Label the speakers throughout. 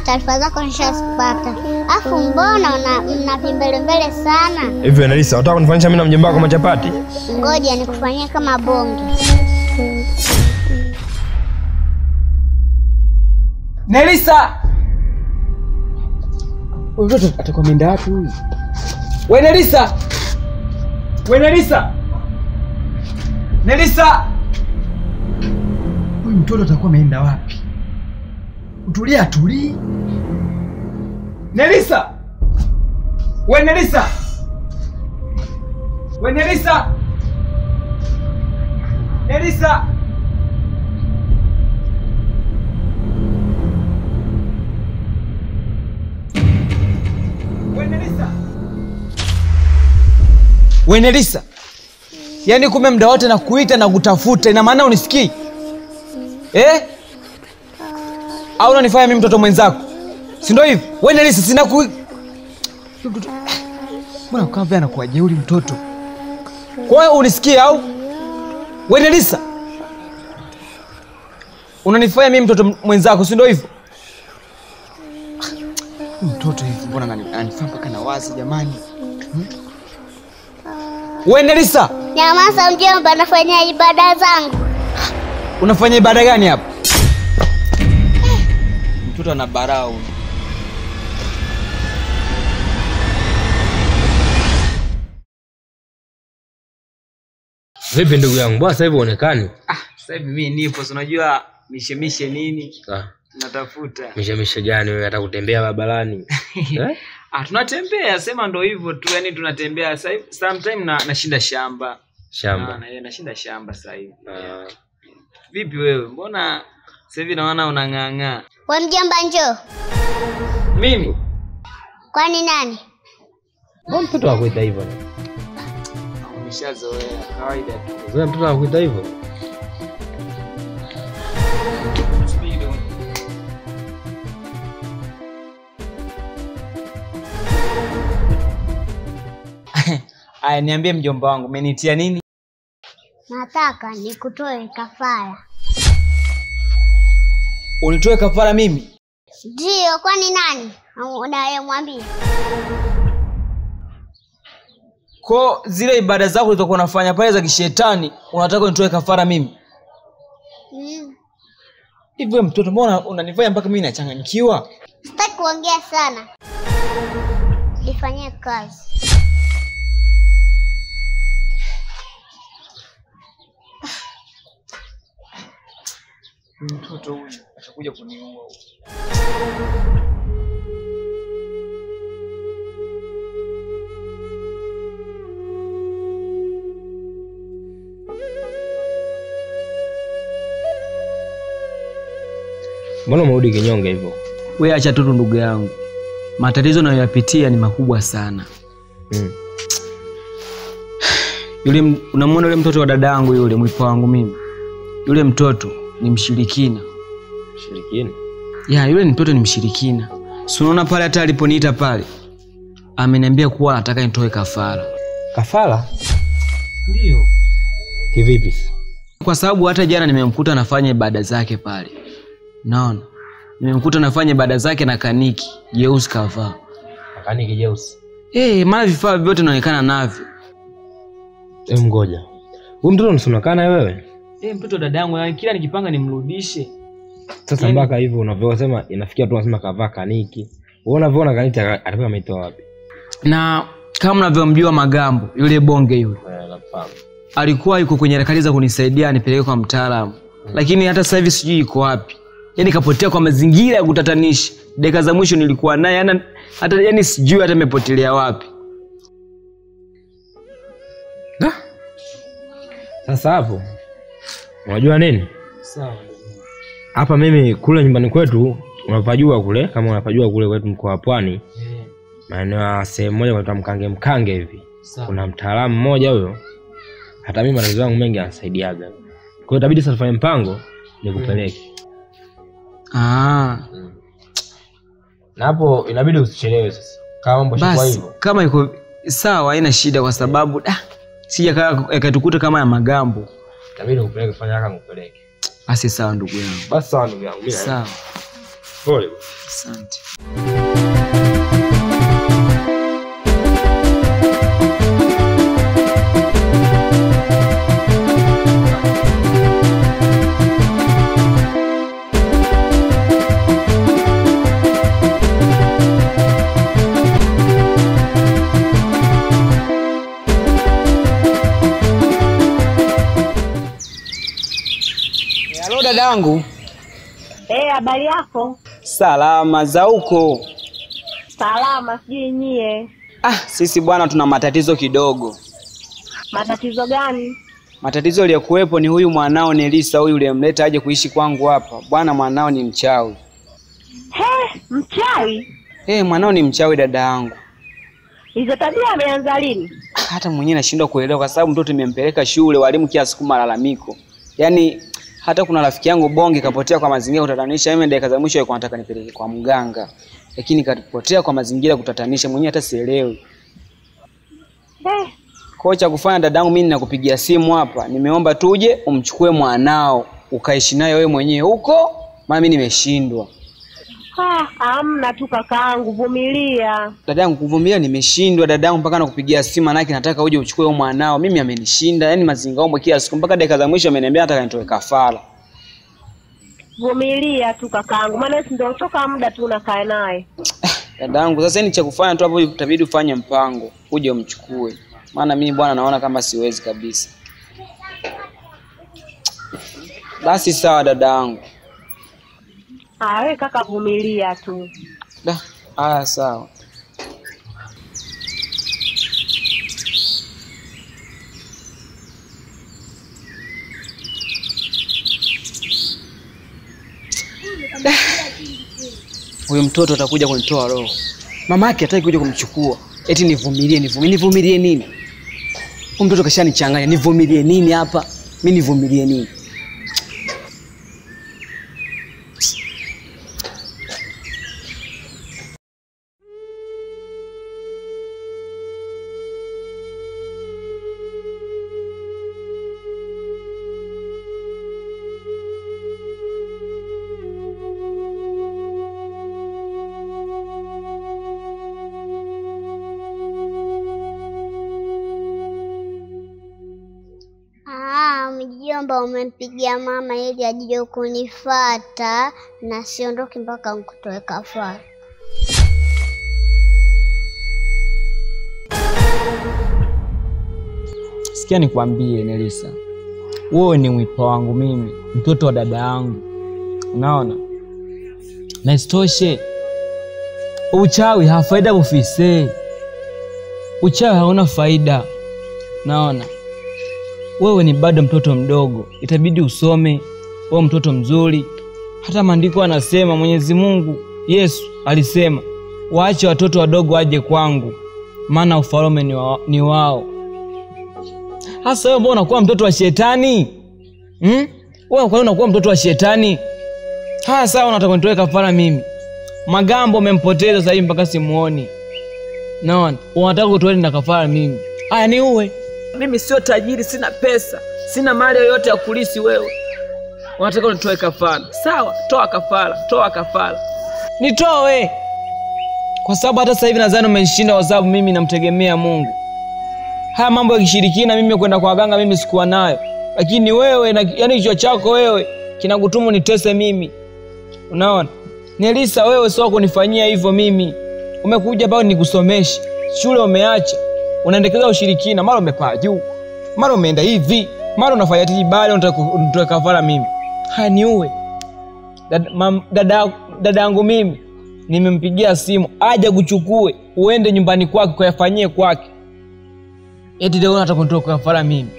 Speaker 1: taarifa zako nishazipata. Afu mbona una vimbele sana?
Speaker 2: Hivi Nelisa, unataka kunifanyisha mimi na mjomba wako machapati?
Speaker 1: Ngoja nikufanyie kama bonge.
Speaker 3: Nelisa! Mtoto atakuwa ameenda wapi huyu? Wewe Nelisa! Wewe Nelisa! Nelisa! Huyu mtoto atakuwa ameenda wapi? Utulia tuli. Nelisa! Wewe Nelisa! Wewe Nelisa! Nelisa! Wewe Nelisa. Yaani kumbe muda wote na kuita na kutafuta, ina maana unisikii? Au unanifanya mimi mtoto mwenzako? Si ndio hivi? Wewe Nelisa sina Mbona kama vile anakuwa jeuri mtoto? Kwa hiyo unisikii au? Wewe Nelisa. Unanifanya mimi mtoto mwenzako, si ndio hivyo? Mtoto hivi mbona ananifanya mpaka na wazi jamani? Wewe Nelisa.
Speaker 1: Nyamaza mjomba, nafanya ibada zangu.
Speaker 3: Unafanya ibada gani hapa? Mtoto ana barau.
Speaker 2: Vipi ndugu yangu? Mbona sasa hivi uonekani?
Speaker 3: Sasa hivi mimi nipo, unajua mishemishe nini? Natafuta.
Speaker 2: Mishemishe gani wewe, hata kutembea barabarani?
Speaker 3: Tunatembea, sema ndo hivyo tu, yani tunatembea. Sasa hivi sometime nashinda shamba. Nashinda shamba sasa hivi. Vipi wewe? Mbona sasa hivi naona unang'ang'aa?
Speaker 1: Wewe mjomba njoo.
Speaker 3: Mimi?
Speaker 1: Kwani nani?
Speaker 2: Mbona mtoto anakuita hivyo?
Speaker 3: Umeshazoea, kawaida tu.
Speaker 2: Wewe mtoto anakuita hivyo?
Speaker 3: Aya, niambie mjomba wangu, umenitia nini?
Speaker 1: Nataka nikutoe kafara.
Speaker 3: Unitoe kafara mimi?
Speaker 1: Ndio, kwani nani? Unayemwambia?
Speaker 3: Kwa zile ibada zako ulizokuwa unafanya pale za kishetani, unataka unitoe kafara mimi? Hivyo mtoto, mbona unanifanya mpaka mimi nachanganyikiwa?
Speaker 1: Sitaki kuongea sana. Nifanyie kazi.
Speaker 3: Mtoto huyu atakuja kuniua.
Speaker 2: Mbona umerudi kinyonge hivyo?
Speaker 3: Wewe acha tu ndugu yangu. Matatizo nayoyapitia ni makubwa sana. Yule unamwona yule mtoto wa dadangu yule mwipa wangu mimi. Yule mtoto ni mshirikina.
Speaker 2: Mshirikina?
Speaker 3: Yule mtoto ni mshirikina. Si unaona pale hata aliponiita pale, ameniambia kuwa anataka nitoe kafara.
Speaker 2: Kafara?
Speaker 3: Ndio.
Speaker 2: Kivipi?
Speaker 3: Kwa sababu hata jana nimemkuta anafanya ibada zake pale. Naona. Nimemkuta anafanya ibada zake na kaniki jeusi kavaa.
Speaker 2: Kaniki jeusi?
Speaker 3: Maana vifaa vyote vinaonekana navyo.
Speaker 2: Ngoja. Huyu mtoto unasonekana wewe?
Speaker 3: Mtoto dadangu, yani kila nikipanga nimrudishe.
Speaker 2: Sasa mpaka hivyo unavyosema inafikia tu unasema kavaa kaniki. Wewe unavyoona kaniki atakuwa ametoa wapi? Na
Speaker 3: kama unavyomjua Magambo, yule bonge yule.
Speaker 2: Nafahamu.
Speaker 3: Alikuwa yuko kwenye harakati za kunisaidia nipeleke kwa mtaalamu. Lakini hata sasa hivi sijui yuko wapi. Yaani kapotea kwa mazingira ya kutatanisha. Dakika za mwisho nilikuwa naye, hata yani sijui hata amepotelea wapi.
Speaker 2: Sasa hapo unajua nini?
Speaker 3: Sawa.
Speaker 2: Hapa mimi kule nyumbani kwetu, unapajua kule, kama unapajua kule kwetu mkoa wa Pwani. Maeneo ya sehemu moja kwa Mkange hivi. Kuna mtaalamu mmoja huyo. Hata mimi matatizo yangu mengi anasaidiaga. Kwa hiyo itabidi sasa tufanye mpango nikupeleke. Na hapo inabidi usichelewe sasa. Kama mambo shikwa hivyo.
Speaker 3: Kama iko sawa haina shida kwa sababu sija akatukuta kama ya Magambo.
Speaker 2: Itabidi ukupeleke, fanya haraka nikupeleke.
Speaker 3: Basi sawa ndugu yangu.
Speaker 2: Basi sawa ndugu yangu.
Speaker 3: Sawa.
Speaker 2: Pole.
Speaker 3: Asante.
Speaker 4: Halo dadangu.
Speaker 5: Habari yako?
Speaker 4: Salama za huko?
Speaker 5: Salama, sijui nyie.
Speaker 4: Sisi bwana tuna matatizo kidogo.
Speaker 5: Matatizo gani?
Speaker 4: Matatizo yaliyokuwepo ni huyu mwanao Nelisa, huyu uliyemleta aje kuishi kwangu hapa. Bwana mwanao ni mchawi.
Speaker 5: Mchawi?
Speaker 4: Mwanao ni mchawi dadangu.
Speaker 5: Hizo tabia ameanza lini?
Speaker 4: Hata mwenyewe nashindwa kuelewa kwa sababu mtoto nimempeleka shule, walimu kila siku malalamiko. Yaani hata kuna rafiki yangu Bonge kapotea kwa mazingira kutatanisha, mimi dakika za mwisho alikuwa anataka nipeleke kwa mganga. Lakini kapotea kwa mazingira kutatanisha, mwenyewe hata sielewi. Kocha kufanya dadangu, mimi ninakupigia simu hapa. Nimeomba tuje umchukue mwanao ukaishi naye wewe mwenyewe huko, maana mimi nimeshindwa.
Speaker 5: Hamna tu kakaangu, vumilia.
Speaker 4: Dadangu kuvumilia nimeshindwa dadangu, mpaka nakupigia simu manake nataka uje uchukue huyo mwanao. Mimi amenishinda, yani mazingaombo kila siku mpaka dakika za mwisho ameniambia nataka nitoe kafara.
Speaker 5: Vumilia tu kakaangu, maana ndio toka muda tu unakaa naye.
Speaker 4: Dadangu sasa ni cha kufanya tu hapo, itabidi ufanye mpango uje umchukue. Maana mimi bwana naona kama siwezi kabisa. Basi sawa dadangu.
Speaker 5: Wewe kaka vumilia tu.
Speaker 4: Sawa. Huyu mtoto atakuja kunitoa roho. Mama yake hataki kuja kumchukua. Eti nivumilie nini? Huyu mtoto kashanichanganya. Nivumilie nini hapa? Mimi nivumilie nini?
Speaker 1: Mjomba umempigia mama ili ajije kunifuata na siondoki mpaka nikutoe kafara.
Speaker 6: Sikia nikwambie Nelisa. Wewe ni mwipa wangu mimi, mtoto wa dada yangu. Unaona? Na isitoshe uchawi hafaida bufise. Uchawi hauna faida. Naona? Wewe ni bado mtoto mdogo, itabidi usome. Wewe mtoto mzuri. Hata maandiko yanasema, Mwenyezi Mungu Yesu alisema, waache watoto wadogo waje kwangu, maana ufalme ni wao. Hasa wewe mbona unakuwa mtoto wa shetani? Wewe kwa nini unakuwa mtoto wa shetani? Sawa, unataka kunitoa kafara mimi. Magambo umempoteza sasa hivi mpaka simuoni. Naona, unataka kutoa na kafara mimi. Ni uwe. Mimi sio tajiri, sina pesa, sina mali yoyote ya kulisi wewe. Unataka nitoe kafara. Sawa, toa kafara. Nitoe. Kwa sababu hata sasa hivi nadhani umeshinda kwa sababu mimi namtegemea Mungu. Haya mambo ya kishirikina mimi kwenda kwa waganga mimi sikuwa nayo. Lakini wewe yani kichwa chako wewe kinakutumu nitese mimi. Unaona? Nelisa, wewe sio kunifanyia hivyo mimi. Umekuja hapa nikusomeshe. Shule umeacha. Unaendekeza ushirikina, mara umepaa juu, mara umeenda hivi, mara unafanya tijibali, unataka nitoe kafara mimi. Ni uwe. Dada yangu mimi nimempigia simu aje kuchukue uende nyumbani kwake kuyafanyie kwake. Eti leo unataka kunitoa kafara mimi.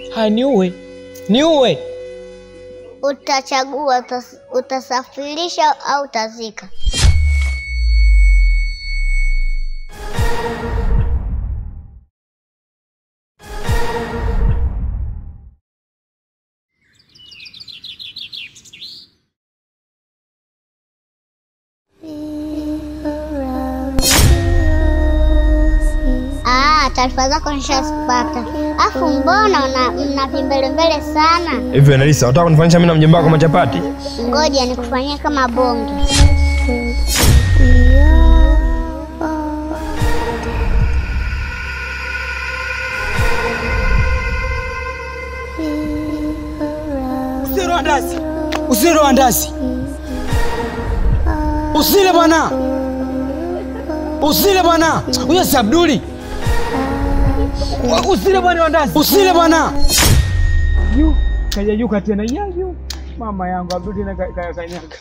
Speaker 6: Ni uwe.
Speaker 1: Utachagua utasafirisha au utazika. Taarifa zako nishazipata. Afu mbona mna vimbelembele sana?
Speaker 2: Hivi Nelisa, unataka kunifanyisha mimi na mjomba wako machapati?
Speaker 1: Ngoja nikufanyie kama Bonge.
Speaker 6: Usile andazi. Usile bwana. Usile bwana. Huyo si Abduli. Usile bwana andazi. Usile bwana. Kaja tena. Mama yangu Abduli na kanyaga.